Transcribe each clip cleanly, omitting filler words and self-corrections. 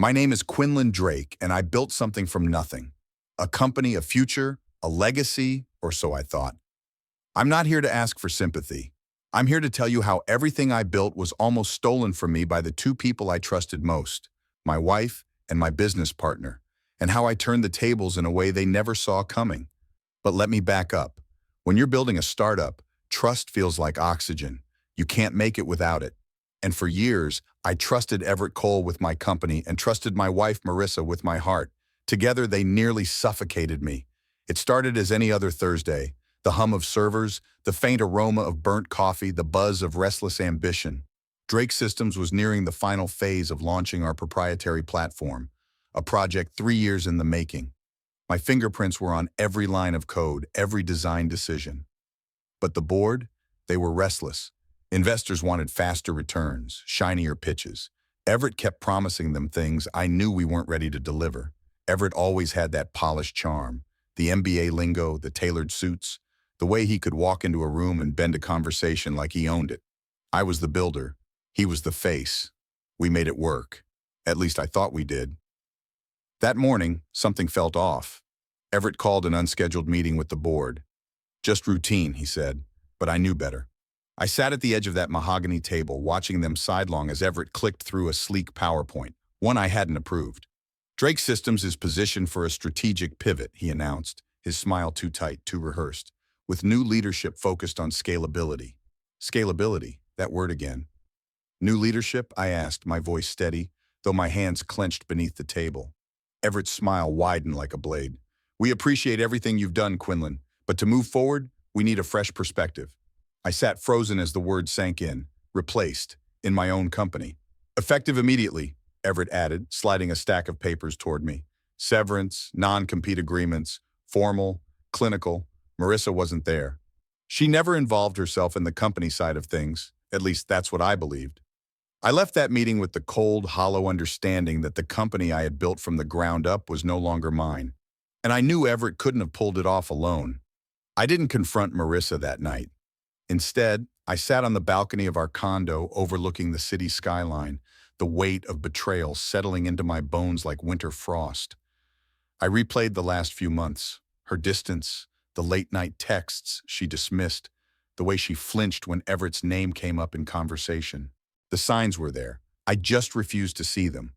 My name is Quinlan Drake, and I built something from nothing. A company, a future, a legacy, or so I thought. I'm not here to ask for sympathy. I'm here to tell you how everything I built was almost stolen from me by the two people I trusted most, my wife and my business partner, and how I turned the tables in a way they never saw coming. But let me back up. When you're building a startup, trust feels like oxygen. You can't make it without it. And for years, I trusted Everett Cole with my company and trusted my wife, Marissa, with my heart. Together, they nearly suffocated me. It started as any other Thursday. The hum of servers, the faint aroma of burnt coffee, the buzz of restless ambition. Drake Systems was nearing the final phase of launching our proprietary platform, a project 3 years in the making. My fingerprints were on every line of code, every design decision. But the board? They were restless. Investors wanted faster returns, shinier pitches. Everett kept promising them things I knew we weren't ready to deliver. Everett always had that polished charm, the MBA lingo, the tailored suits, the way he could walk into a room and bend a conversation like he owned it. I was the builder. He was the face. We made it work. At least I thought we did. That morning, something felt off. Everett called an unscheduled meeting with the board. Just routine, he said, but I knew better. I sat at the edge of that mahogany table, watching them sidelong as Everett clicked through a sleek PowerPoint, one I hadn't approved. Drake Systems is positioned for a strategic pivot, he announced, his smile too tight, too rehearsed, with new leadership focused on scalability. Scalability, that word again. New leadership? I asked, my voice steady, though my hands clenched beneath the table. Everett's smile widened like a blade. We appreciate everything you've done, Quinlan, but to move forward, we need a fresh perspective. I sat frozen as the words sank in, replaced, in my own company. Effective immediately, Everett added, sliding a stack of papers toward me. Severance, non-compete agreements, formal, clinical. Marissa wasn't there. She never involved herself in the company side of things, at least that's what I believed. I left that meeting with the cold, hollow understanding that the company I had built from the ground up was no longer mine. And I knew Everett couldn't have pulled it off alone. I didn't confront Marissa that night. Instead, I sat on the balcony of our condo overlooking the city skyline, the weight of betrayal settling into my bones like winter frost. I replayed the last few months, her distance, the late-night texts she dismissed, the way she flinched when Everett's name came up in conversation. The signs were there. I just refused to see them.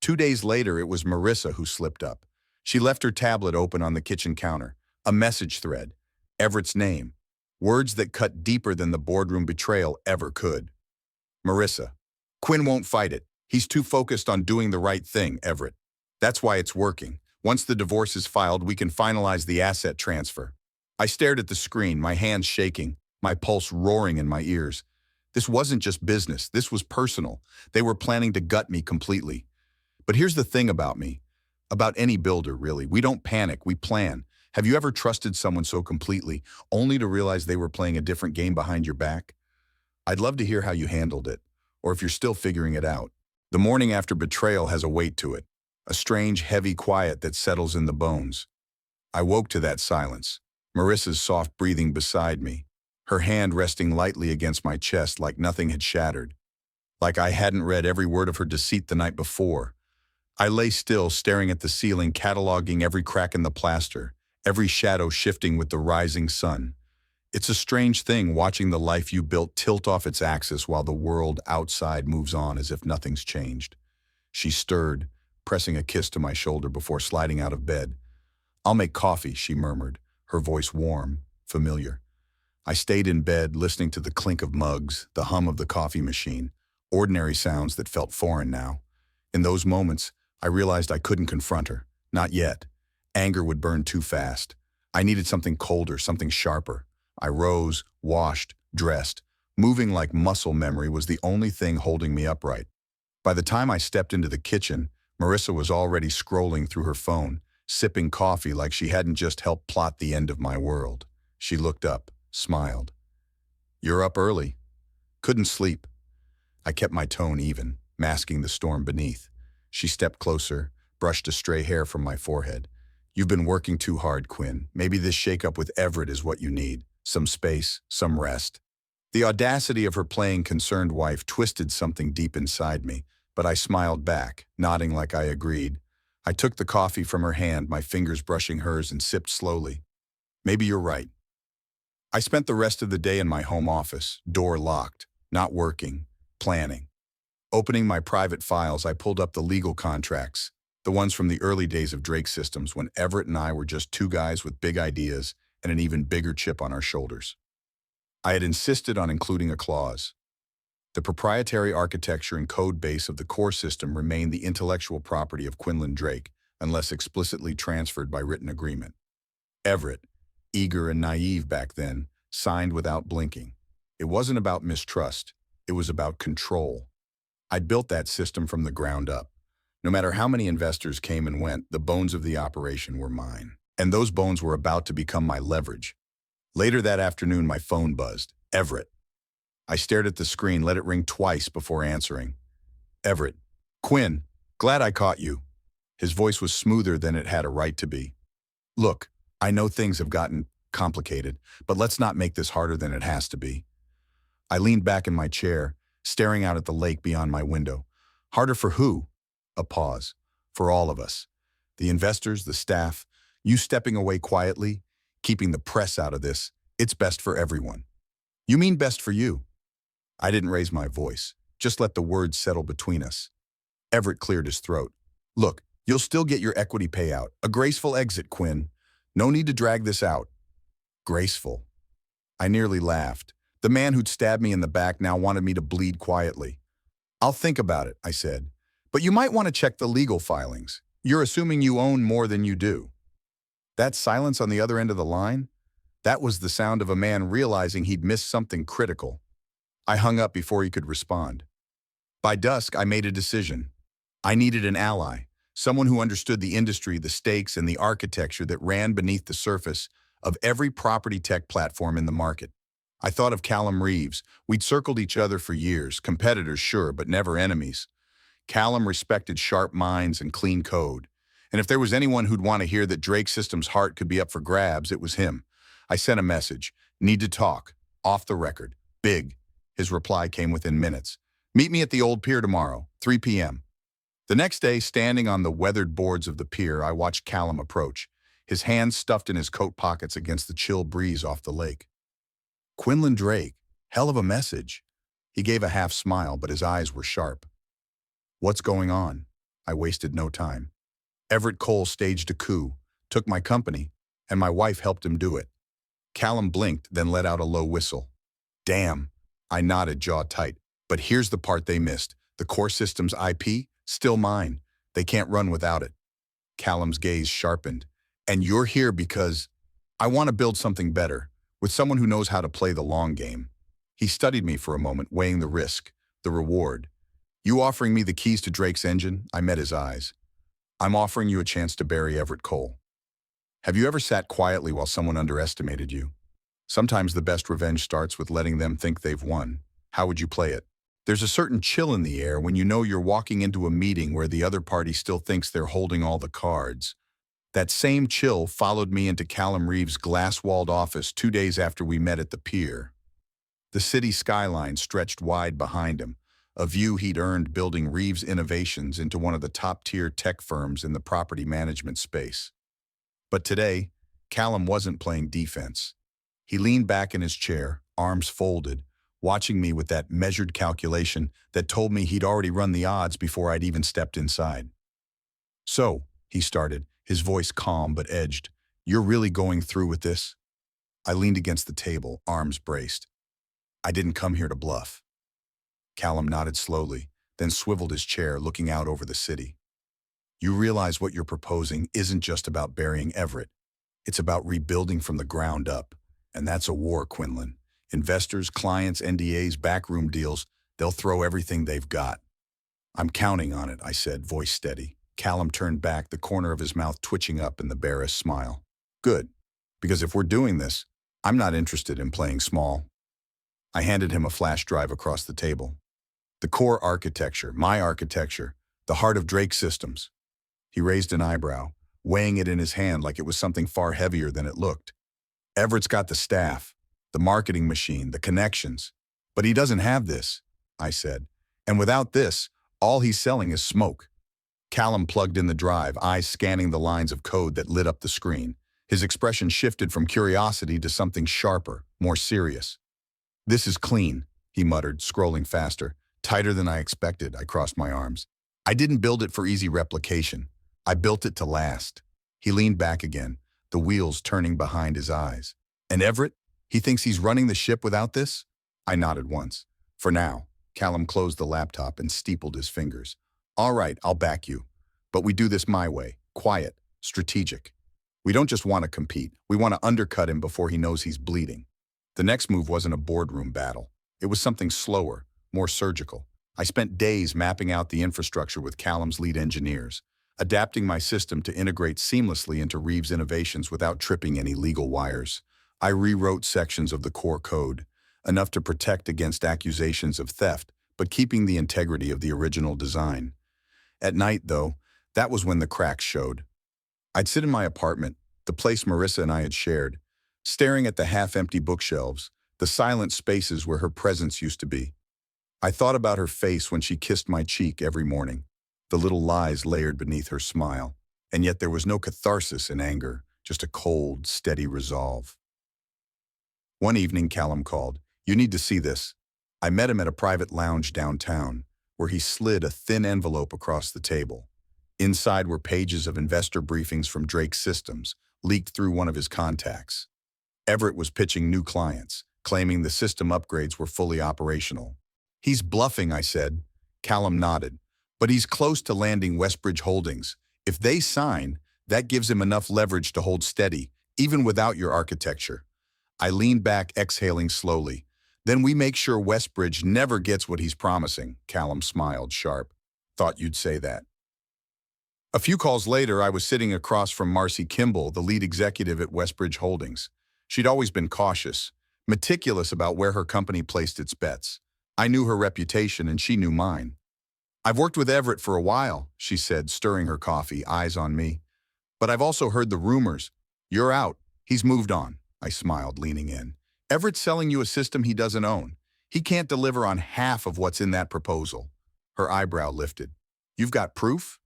2 days later, it was Marissa who slipped up. She left her tablet open on the kitchen counter, a message thread, Everett's name, words that cut deeper than the boardroom betrayal ever could. Marissa. Quinn won't fight it. He's too focused on doing the right thing, Everett. That's why it's working. Once the divorce is filed, we can finalize the asset transfer. I stared at the screen, my hands shaking, my pulse roaring in my ears. This wasn't just business, this was personal. They were planning to gut me completely. But here's the thing about me, about any builder, really. We don't panic, we plan. Have you ever trusted someone so completely, only to realize they were playing a different game behind your back? I'd love to hear how you handled it, or if you're still figuring it out. The morning after betrayal has a weight to it, a strange, heavy quiet that settles in the bones. I woke to that silence, Marissa's soft breathing beside me, her hand resting lightly against my chest like nothing had shattered, like I hadn't read every word of her deceit the night before. I lay still, staring at the ceiling, cataloging every crack in the plaster, every shadow shifting with the rising sun. It's a strange thing watching the life you built tilt off its axis while the world outside moves on as if nothing's changed. She stirred, pressing a kiss to my shoulder before sliding out of bed. "I'll make coffee," she murmured, her voice warm, familiar. I stayed in bed, listening to the clink of mugs, the hum of the coffee machine, ordinary sounds that felt foreign now. In those moments, I realized I couldn't confront her. Not yet. Anger would burn too fast. I needed something colder, something sharper. I rose, washed, dressed. Moving like muscle memory was the only thing holding me upright. By the time I stepped into the kitchen, Marissa was already scrolling through her phone, sipping coffee like she hadn't just helped plot the end of my world. She looked up, smiled. "You're up early." "Couldn't sleep." I kept my tone even, masking the storm beneath. She stepped closer, brushed a stray hair from my forehead. "You've been working too hard, Quinn. Maybe this shakeup with Everett is what you need. Some space, some rest." The audacity of her playing concerned wife twisted something deep inside me, but I smiled back, nodding like I agreed. I took the coffee from her hand, my fingers brushing hers, and sipped slowly. Maybe you're right. I spent the rest of the day in my home office, door locked, not working, planning. Opening my private files, I pulled up the legal contracts, the ones from the early days of Drake Systems when Everett and I were just two guys with big ideas and an even bigger chip on our shoulders. I had insisted on including a clause. The proprietary architecture and code base of the core system remained the intellectual property of Quinlan Drake, unless explicitly transferred by written agreement. Everett, eager and naive back then, signed without blinking. It wasn't about mistrust, it was about control. I'd built that system from the ground up. No matter how many investors came and went, the bones of the operation were mine. And those bones were about to become my leverage. Later that afternoon, my phone buzzed. Everett. I stared at the screen, let it ring twice before answering. Everett. Quinn, glad I caught you. His voice was smoother than it had a right to be. Look, I know things have gotten complicated, but let's not make this harder than it has to be. I leaned back in my chair, staring out at the lake beyond my window. Harder for who? A pause. For all of us. The investors, the staff, you stepping away quietly, keeping the press out of this. It's best for everyone. You mean best for you? I didn't raise my voice, just let the words settle between us. Everett cleared his throat. Look, you'll still get your equity payout. A graceful exit, Quinn. No need to drag this out. Graceful. I nearly laughed. The man who'd stabbed me in the back now wanted me to bleed quietly. I'll think about it, I said. But you might want to check the legal filings. You're assuming you own more than you do. That silence on the other end of the line? That was the sound of a man realizing he'd missed something critical. I hung up before he could respond. By dusk, I made a decision. I needed an ally, someone who understood the industry, the stakes, and the architecture that ran beneath the surface of every property tech platform in the market. I thought of Callum Reeves. We'd circled each other for years, competitors, sure, but never enemies. Callum respected sharp minds and clean code. And if there was anyone who'd want to hear that Drake Systems' heart could be up for grabs, it was him. I sent a message. Need to talk. Off the record. Big. His reply came within minutes. Meet me at the old pier tomorrow, 3 p.m. The next day, standing on the weathered boards of the pier, I watched Callum approach, his hands stuffed in his coat pockets against the chill breeze off the lake. Quinlan Drake. Hell of a message. He gave a half smile, but his eyes were sharp. What's going on? I wasted no time. Everett Cole staged a coup, took my company, and my wife helped him do it. Callum blinked, then let out a low whistle. Damn. I nodded, jaw tight. But here's the part they missed. The core system's IP, still mine. They can't run without it. Callum's gaze sharpened. And you're here because I want to build something better, with someone who knows how to play the long game. He studied me for a moment, weighing the risk, the reward. You offering me the keys to Drake's engine? I met his eyes. I'm offering you a chance to bury Everett Cole. Have you ever sat quietly while someone underestimated you? Sometimes the best revenge starts with letting them think they've won. How would you play it? There's a certain chill in the air when you know you're walking into a meeting where the other party still thinks they're holding all the cards. That same chill followed me into Callum Reeves' glass-walled office 2 days after we met at the pier. The city skyline stretched wide behind him, a view he'd earned building Reeves Innovations into one of the top-tier tech firms in the property management space. But today, Callum wasn't playing defense. He leaned back in his chair, arms folded, watching me with that measured calculation that told me he'd already run the odds before I'd even stepped inside. So, he started, his voice calm but edged, you're really going through with this? I leaned against the table, arms braced. I didn't come here to bluff. Callum nodded slowly, then swiveled his chair, looking out over the city. You realize what you're proposing isn't just about burying Everett. It's about rebuilding from the ground up. And that's a war, Quinlan. Investors, clients, NDAs, backroom deals, they'll throw everything they've got. I'm counting on it, I said, voice steady. Callum turned back, the corner of his mouth twitching up in the barest smile. Good, because if we're doing this, I'm not interested in playing small. I handed him a flash drive across the table. The core architecture, my architecture, the heart of Drake Systems. He raised an eyebrow, weighing it in his hand like it was something far heavier than it looked. Everett's got the staff, the marketing machine, the connections. But he doesn't have this, I said. And without this, All he's selling is smoke. Callum plugged in the drive, eyes scanning the lines of code that lit up the screen. His expression shifted from curiosity to something sharper, more serious. "This is clean," he muttered, scrolling faster. "Tighter than I expected." I crossed my arms. "I didn't build it for easy replication. I built it to last." He leaned back again, the wheels turning behind his eyes. "And Everett? He thinks he's running the ship without this?" I nodded once. "For now." Callum closed the laptop and steepled his fingers. "All right, I'll back you. But we do this my way. Quiet, strategic. We don't just want to compete. We want to undercut him before he knows he's bleeding." The next move wasn't a boardroom battle. It was something slower, more surgical. I spent days mapping out the infrastructure with Callum's lead engineers, adapting my system to integrate seamlessly into Reeves' innovations without tripping any legal wires. I rewrote sections of the core code, enough to protect against accusations of theft, but keeping the integrity of the original design. At night, though, that was when the cracks showed. I'd sit in my apartment, the place Marissa and I had shared, staring at the half-empty bookshelves, the silent spaces where her presence used to be. I thought about her face when she kissed my cheek every morning, the little lies layered beneath her smile, and yet there was no catharsis in anger, just a cold, steady resolve. One evening, Callum called. "You need to see this." I met him at a private lounge downtown, where he slid a thin envelope across the table. Inside were pages of investor briefings from Drake Systems, leaked through one of his contacts. Everett was pitching new clients, claiming the system upgrades were fully operational. "He's bluffing," I said. Callum nodded. "But he's close to landing Westbridge Holdings. If they sign, that gives him enough leverage to hold steady, even without your architecture." I leaned back, exhaling slowly. "Then we make sure Westbridge never gets what he's promising." Callum smiled sharp. "Thought you'd say that." A few calls later, I was sitting across from Marcy Kimball, the lead executive at Westbridge Holdings. She'd always been cautious, meticulous about where her company placed its bets. I knew her reputation and she knew mine. "I've worked with Everett for a while," she said, stirring her coffee, eyes on me. "But I've also heard the rumors. You're out. He's moved on." I smiled, leaning in. "Everett's selling you a system he doesn't own. He can't deliver on half of what's in that proposal." Her eyebrow lifted. "You've got proof?"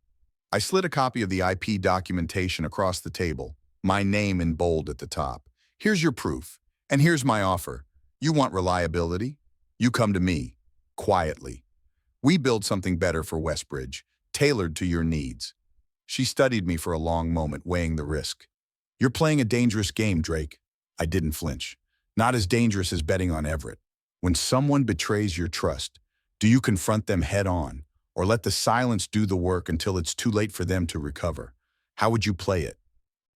I slid a copy of the IP documentation across the table, my name in bold at the top. "Here's your proof, and here's my offer. You want reliability? You come to me, quietly. We build something better for Westbridge, tailored to your needs." She studied me for a long moment, weighing the risk. "You're playing a dangerous game, Drake." I didn't flinch. "Not as dangerous as betting on Everett. When someone betrays your trust, do you confront them head on, or let the silence do the work until it's too late for them to recover? How would you play it?"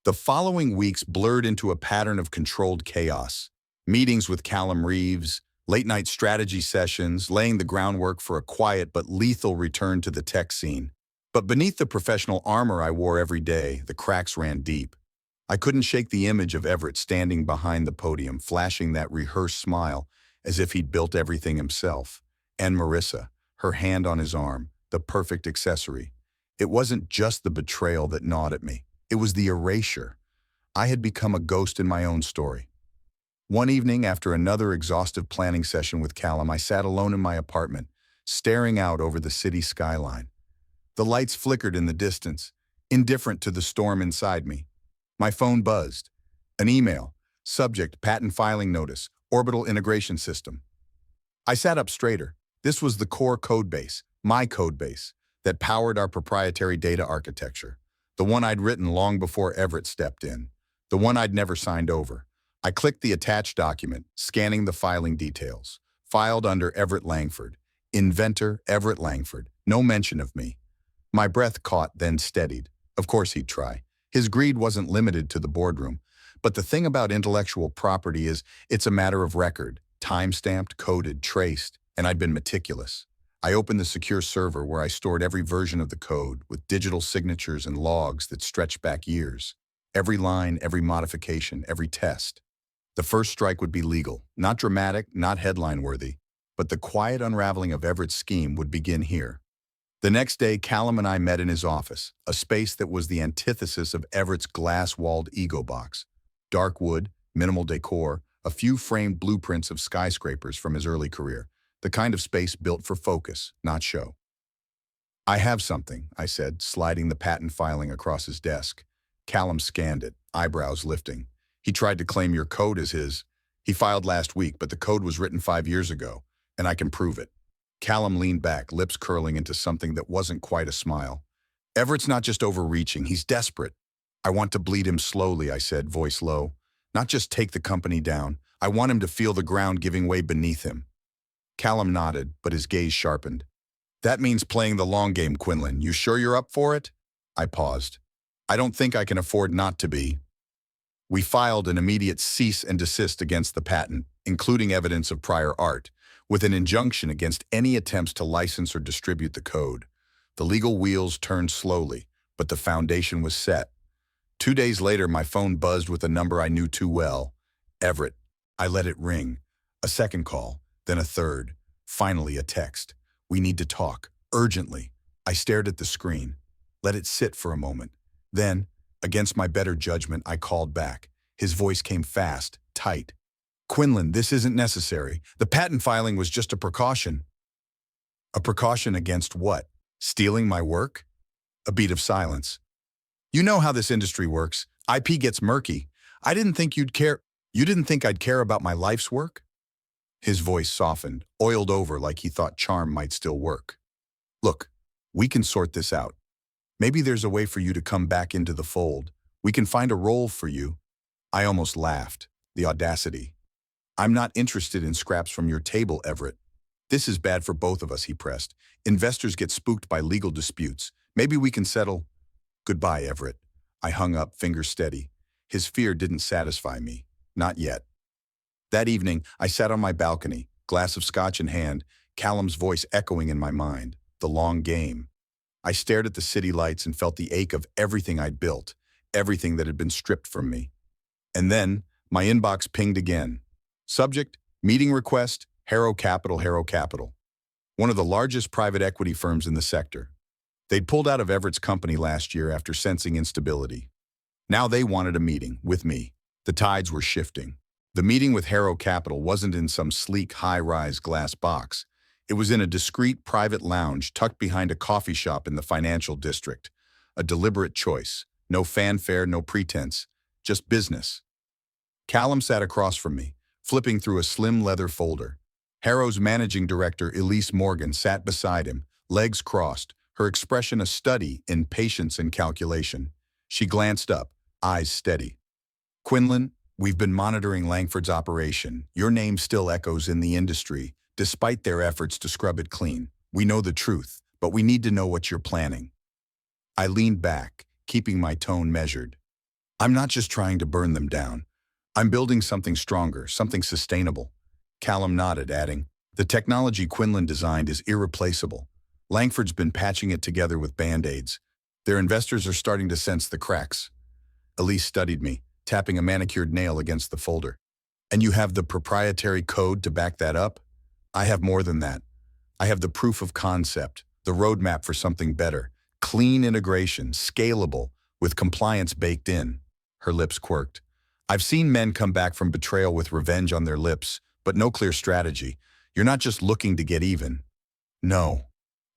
The following weeks blurred into a pattern of controlled chaos. Meetings with Callum Reeves, late-night strategy sessions, laying the groundwork for a quiet but lethal return to the tech scene. But beneath the professional armor I wore every day, the cracks ran deep. I couldn't shake the image of Everett standing behind the podium, flashing that rehearsed smile as if he'd built everything himself. And Marissa, her hand on his arm, the perfect accessory. It wasn't just the betrayal that gnawed at me. It was the erasure. I had become a ghost in my own story. One evening, after another exhaustive planning session with Callum, I sat alone in my apartment, staring out over the city skyline. The lights flickered in the distance, indifferent to the storm inside me. My phone buzzed. An email. Subject: patent filing notice. Orbital integration system. I sat up straighter. This was the core codebase, my codebase, that powered our proprietary data architecture. The one I'd written long before Everett stepped in. The one I'd never signed over. I clicked the attached document, scanning the filing details. Filed under Everett Langford. Inventor Everett Langford. No mention of me. My breath caught, then steadied. Of course he'd try. His greed wasn't limited to the boardroom. But the thing about intellectual property is it's a matter of record. Time-stamped, coded, traced, and I'd been meticulous. I opened the secure server where I stored every version of the code with digital signatures and logs that stretched back years. Every line, every modification, every test. The first strike would be legal, not dramatic, not headline-worthy, but the quiet unraveling of Everett's scheme would begin here. The next day, Callum and I met in his office, a space that was the antithesis of Everett's glass-walled ego box. Dark wood, minimal decor, a few framed blueprints of skyscrapers from his early career, the kind of space built for focus, not show. I have something, I said, sliding the patent filing across his desk. Callum scanned it, eyebrows lifting. He tried to claim your code as his. He filed last week, but the code was written 5 years ago, and I can prove it. Callum leaned back, lips curling into something that wasn't quite a smile. Everett's not just overreaching, he's desperate. I want to bleed him slowly, I said, voice low. Not just take the company down. I want him to feel the ground giving way beneath him. Callum nodded, but his gaze sharpened. That means playing the long game, Quinlan. You sure you're up for it? I paused. I don't think I can afford not to be. We filed an immediate cease and desist against the patent, including evidence of prior art, with an injunction against any attempts to license or distribute the code. The legal wheels turned slowly, but the foundation was set. 2 days later, my phone buzzed with a number I knew too well. Everett. I let it ring. A second call, then a third. Finally, a text. We need to talk. Urgently. I stared at the screen. Let it sit for a moment. Then, against my better judgment, I called back. His voice came fast, tight. Quinlan, this isn't necessary. The patent filing was just a precaution. A precaution against what? Stealing my work? A beat of silence. You know how this industry works. IP gets murky. I didn't think you'd care. You didn't think I'd care about my life's work? His voice softened, oiled over like he thought charm might still work. Look, we can sort this out. Maybe there's a way for you to come back into the fold. We can find a role for you. I almost laughed. The audacity. I'm not interested in scraps from your table, Everett. This is bad for both of us, he pressed. Investors get spooked by legal disputes. Maybe we can settle. Goodbye, Everett. I hung up, fingers steady. His fear didn't satisfy me. Not yet. That evening, I sat on my balcony, glass of scotch in hand, Callum's voice echoing in my mind. The long game. I stared at the city lights and felt the ache of everything I'd built, everything that had been stripped from me. And then, my inbox pinged again. Subject, meeting request, Harrow Capital, Harrow Capital. One of the largest private equity firms in the sector. They'd pulled out of Everett's company last year after sensing instability. Now they wanted a meeting with me. The tides were shifting. The meeting with Harrow Capital wasn't in some sleek, high-rise glass box. It was in a discreet private lounge tucked behind a coffee shop in the financial district. A deliberate choice. No fanfare, no pretense. Just business. Callum sat across from me, flipping through a slim leather folder. Harrow's managing director, Elise Morgan, sat beside him, legs crossed, her expression a study in patience and calculation. She glanced up, eyes steady. Quinlan, we've been monitoring Langford's operation. Your name still echoes in the industry, despite their efforts to scrub it clean. We know the truth, but we need to know what you're planning. I leaned back, keeping my tone measured. I'm not just trying to burn them down. I'm building something stronger, something sustainable. Callum nodded, adding, the technology Quinlan designed is irreplaceable. Langford's been patching it together with Band-Aids. Their investors are starting to sense the cracks. Elise studied me, tapping a manicured nail against the folder. And you have the proprietary code to back that up? I have more than that. I have the proof of concept, the roadmap for something better. Clean integration, scalable, with compliance baked in. Her lips quirked. I've seen men come back from betrayal with revenge on their lips, but no clear strategy. You're not just looking to get even. No,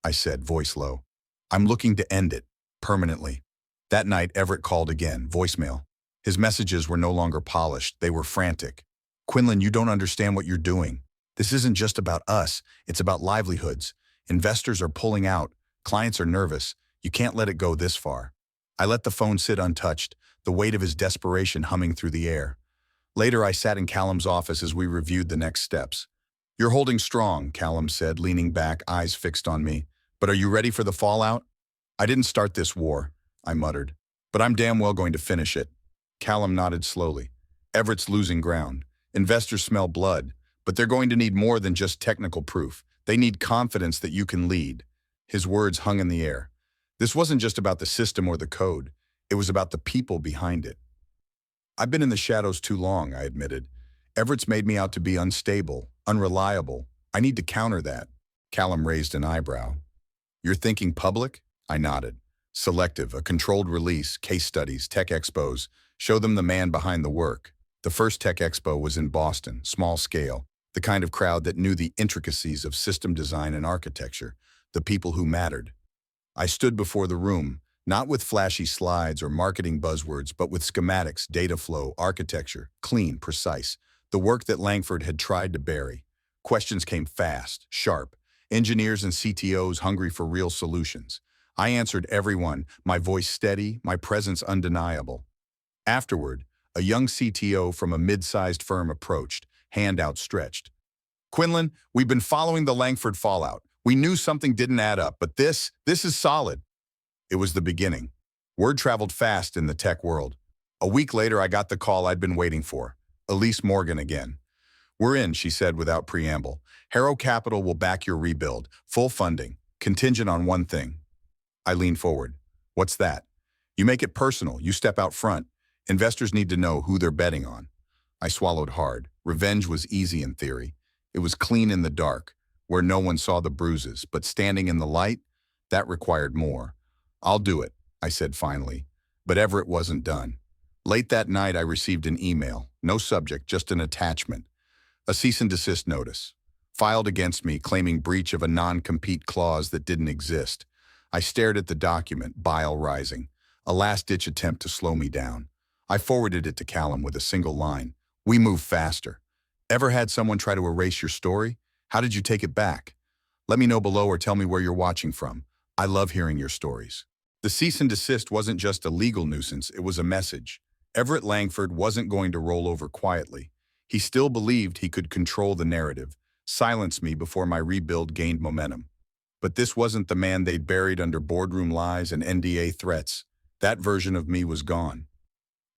I said, voice low. I'm looking to end it, permanently. That night, Everett called again, voicemail. His messages were no longer polished, they were frantic. Quinlan, you don't understand what you're doing. This isn't just about us, it's about livelihoods. Investors are pulling out, clients are nervous. You can't let it go this far. I let the phone sit untouched, the weight of his desperation humming through the air. Later, I sat in Callum's office as we reviewed the next steps. You're holding strong, Callum said, leaning back, eyes fixed on me. But are you ready for the fallout? I didn't start this war, I muttered. But I'm damn well going to finish it. Callum nodded slowly. Everett's losing ground. Investors smell blood, but they're going to need more than just technical proof. They need confidence that you can lead. His words hung in the air. This wasn't just about the system or the code. It was about the people behind it. I've been in the shadows too long, I admitted. Everett's made me out to be unstable, unreliable. I need to counter that. Callum raised an eyebrow. You're thinking public? I nodded. Selective, a controlled release, case studies, tech expos. Show them the man behind the work. The first tech expo was in Boston, small scale. The kind of crowd that knew the intricacies of system design and architecture. The people who mattered. I stood before the room, not with flashy slides or marketing buzzwords, but with schematics, data flow, architecture, clean, precise, the work that Langford had tried to bury. Questions came fast, sharp. Engineers and CTOs hungry for real solutions. I answered every one, my voice steady, my presence undeniable. Afterward, a young CTO from a mid-sized firm approached, hand outstretched. Quinlan, we've been following the Langford fallout. We knew something didn't add up, but this is solid. It was the beginning. Word traveled fast in the tech world. A week later, I got the call I'd been waiting for. Elise Morgan again. We're in, she said without preamble. Harrow Capital will back your rebuild. Full funding. Contingent on one thing. I leaned forward. What's that? You make it personal. You step out front. Investors need to know who they're betting on. I swallowed hard. Revenge was easy in theory. It was clean in the dark, where no one saw the bruises, but standing in the light, that required more. I'll do it, I said finally, but Everett wasn't done. Late that night, I received an email, no subject, just an attachment. A cease and desist notice, filed against me claiming breach of a non-compete clause that didn't exist. I stared at the document, bile rising, a last-ditch attempt to slow me down. I forwarded it to Callum with a single line. We move faster. Ever had someone try to erase your story? How did you take it back? Let me know below or tell me where you're watching from. I love hearing your stories. The cease and desist wasn't just a legal nuisance, it was a message. Everett Langford wasn't going to roll over quietly. He still believed he could control the narrative, silence me before my rebuild gained momentum. But this wasn't the man they'd buried under boardroom lies and NDA threats. That version of me was gone.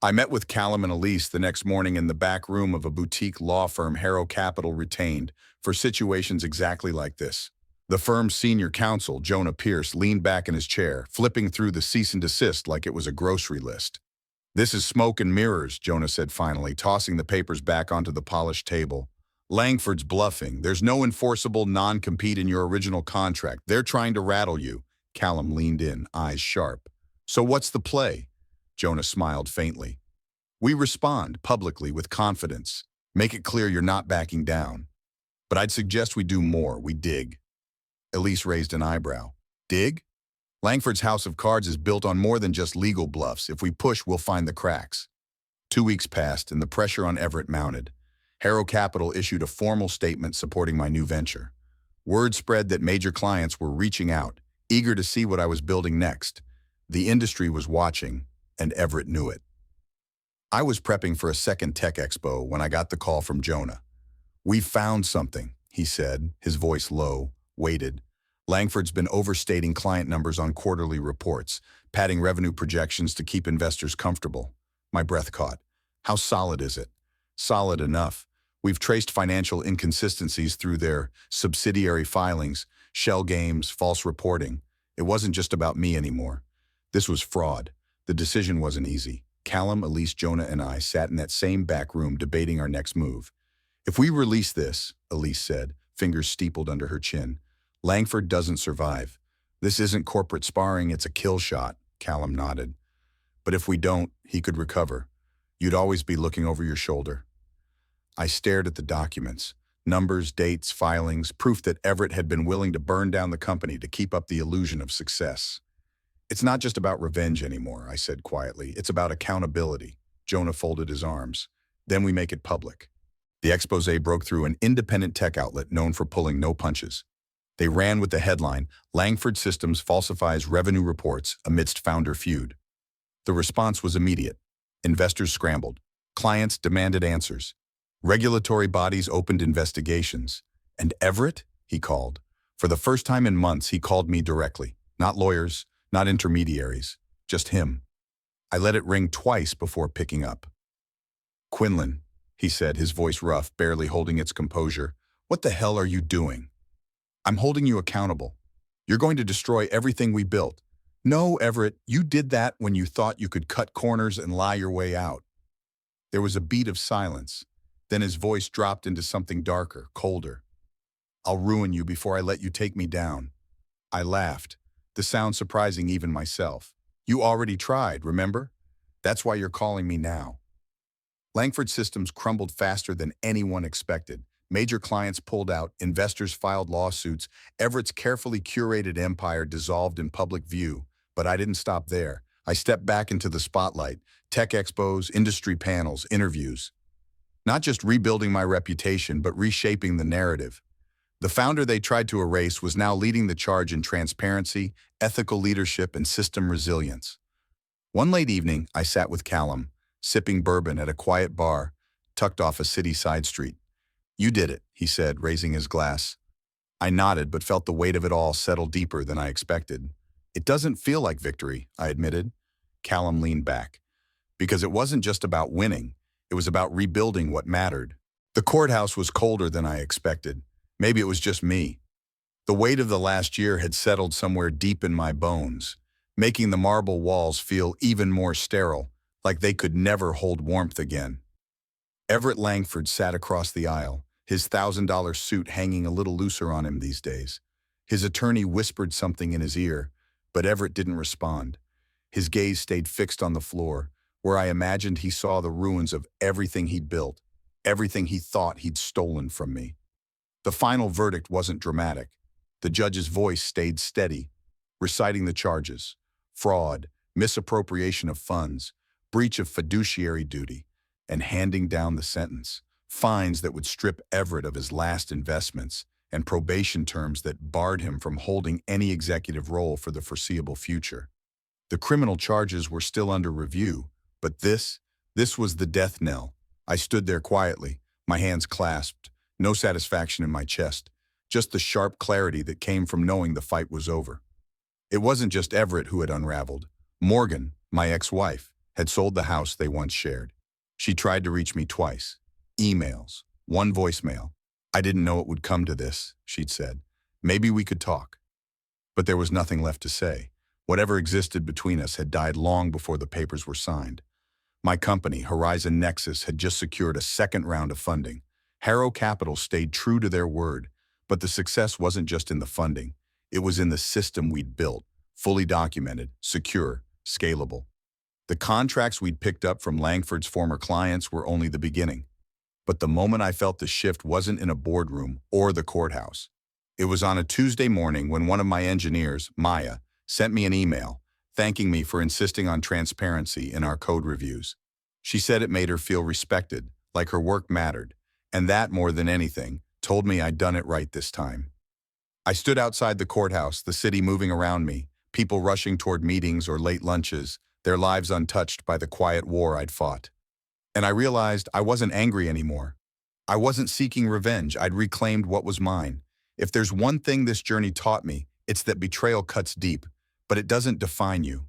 I met with Callum and Elise the next morning in the back room of a boutique law firm Harrow Capital retained for situations exactly like this. The firm's senior counsel, Jonah Pierce, leaned back in his chair, flipping through the cease and desist like it was a grocery list. This is smoke and mirrors, Jonah said finally, tossing the papers back onto the polished table. Langford's bluffing. There's no enforceable non-compete in your original contract. They're trying to rattle you. Callum leaned in, eyes sharp. So what's the play? Jonah smiled faintly. We respond publicly with confidence. Make it clear you're not backing down. But I'd suggest we do more. We dig. Elise raised an eyebrow. Dig? Langford's house of cards is built on more than just legal bluffs. If we push, we'll find the cracks. 2 weeks passed, and the pressure on Everett mounted. Harrow Capital issued a formal statement supporting my new venture. Word spread that major clients were reaching out, eager to see what I was building next. The industry was watching, and Everett knew it. I was prepping for a second tech expo when I got the call from Jonah. "We've found something," he said, his voice low, weighted. Langford's been overstating client numbers on quarterly reports, padding revenue projections to keep investors comfortable. My breath caught. How solid is it? Solid enough. We've traced financial inconsistencies through their subsidiary filings, shell games, false reporting. It wasn't just about me anymore. This was fraud. The decision wasn't easy. Callum, Elise, Jonah, and I sat in that same back room debating our next move. If we release this, Elise said, fingers steepled under her chin, Langford doesn't survive. This isn't corporate sparring, it's a kill shot, Callum nodded. But if we don't, he could recover. You'd always be looking over your shoulder. I stared at the documents. Numbers, dates, filings, proof that Everett had been willing to burn down the company to keep up the illusion of success. It's not just about revenge anymore, I said quietly. It's about accountability. Jonah folded his arms. Then we make it public. The exposé broke through an independent tech outlet known for pulling no punches. They ran with the headline, Langford Systems falsifies revenue reports amidst founder feud. The response was immediate. Investors scrambled. Clients demanded answers. Regulatory bodies opened investigations. And Everett? He called. For the first time in months, he called me directly. Not lawyers, not intermediaries, just him. I let it ring twice before picking up. Quinlan, he said, his voice rough, barely holding its composure. What the hell are you doing? I'm holding you accountable. You're going to destroy everything we built. No, Everett, you did that when you thought you could cut corners and lie your way out. There was a beat of silence. Then his voice dropped into something darker, colder. I'll ruin you before I let you take me down. I laughed, the sound surprising even myself. You already tried, remember? That's why you're calling me now. Langford Systems crumbled faster than anyone expected. Major clients pulled out, investors filed lawsuits, Everett's carefully curated empire dissolved in public view. But I didn't stop there. I stepped back into the spotlight, tech expos, industry panels, interviews. Not just rebuilding my reputation, but reshaping the narrative. The founder they tried to erase was now leading the charge in transparency, ethical leadership, and system resilience. One late evening, I sat with Callum, sipping bourbon at a quiet bar, tucked off a city side street. "You did it," he said, raising his glass. I nodded, but felt the weight of it all settle deeper than I expected. "It doesn't feel like victory," I admitted. Callum leaned back. Because it wasn't just about winning, it was about rebuilding what mattered. The courthouse was colder than I expected. Maybe it was just me. The weight of the last year had settled somewhere deep in my bones, making the marble walls feel even more sterile, like they could never hold warmth again. Everett Langford sat across the aisle, his $1,000 suit hanging a little looser on him these days. His attorney whispered something in his ear, but Everett didn't respond. His gaze stayed fixed on the floor, where I imagined he saw the ruins of everything he'd built, everything he thought he'd stolen from me. The final verdict wasn't dramatic. The judge's voice stayed steady, reciting the charges: fraud, misappropriation of funds, breach of fiduciary duty, and handing down the sentence: fines that would strip Everett of his last investments, and probation terms that barred him from holding any executive role for the foreseeable future. The criminal charges were still under review, but this was the death knell. I stood there quietly, my hands clasped, no satisfaction in my chest, just the sharp clarity that came from knowing the fight was over. It wasn't just Everett who had unraveled. Morgan, my ex-wife, had sold the house they once shared. She tried to reach me twice. Emails, one voicemail. "I didn't know it would come to this," she'd said. "Maybe we could talk." But there was nothing left to say. Whatever existed between us had died long before the papers were signed. My company, Horizon Nexus, had just secured a second round of funding. Harrow Capital stayed true to their word, but the success wasn't just in the funding. It was in the system we'd built, fully documented, secure, scalable. The contracts we'd picked up from Langford's former clients were only the beginning. But the moment I felt the shift wasn't in a boardroom or the courthouse. It was on a Tuesday morning when one of my engineers, Maya, sent me an email, thanking me for insisting on transparency in our code reviews. She said it made her feel respected, like her work mattered, and that, more than anything, told me I'd done it right this time. I stood outside the courthouse, the city moving around me, people rushing toward meetings or late lunches, their lives untouched by the quiet war I'd fought. And I realized I wasn't angry anymore. I wasn't seeking revenge. I'd reclaimed what was mine. If there's one thing this journey taught me, it's that betrayal cuts deep, but it doesn't define you.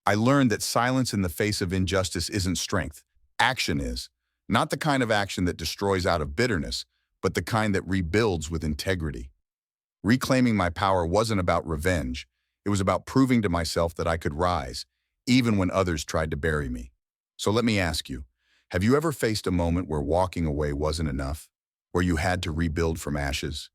I learned that silence in the face of injustice isn't strength. Action is. Not the kind of action that destroys out of bitterness, but the kind that rebuilds with integrity. Reclaiming my power wasn't about revenge. It was about proving to myself that I could rise, even when others tried to bury me. So let me ask you, have you ever faced a moment where walking away wasn't enough, where you had to rebuild from ashes?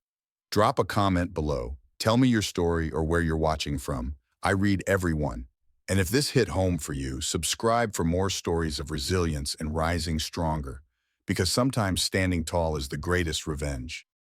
Drop a comment below. Tell me your story or where you're watching from. I read every one. And if this hit home for you, subscribe for more stories of resilience and rising stronger, because sometimes standing tall is the greatest revenge.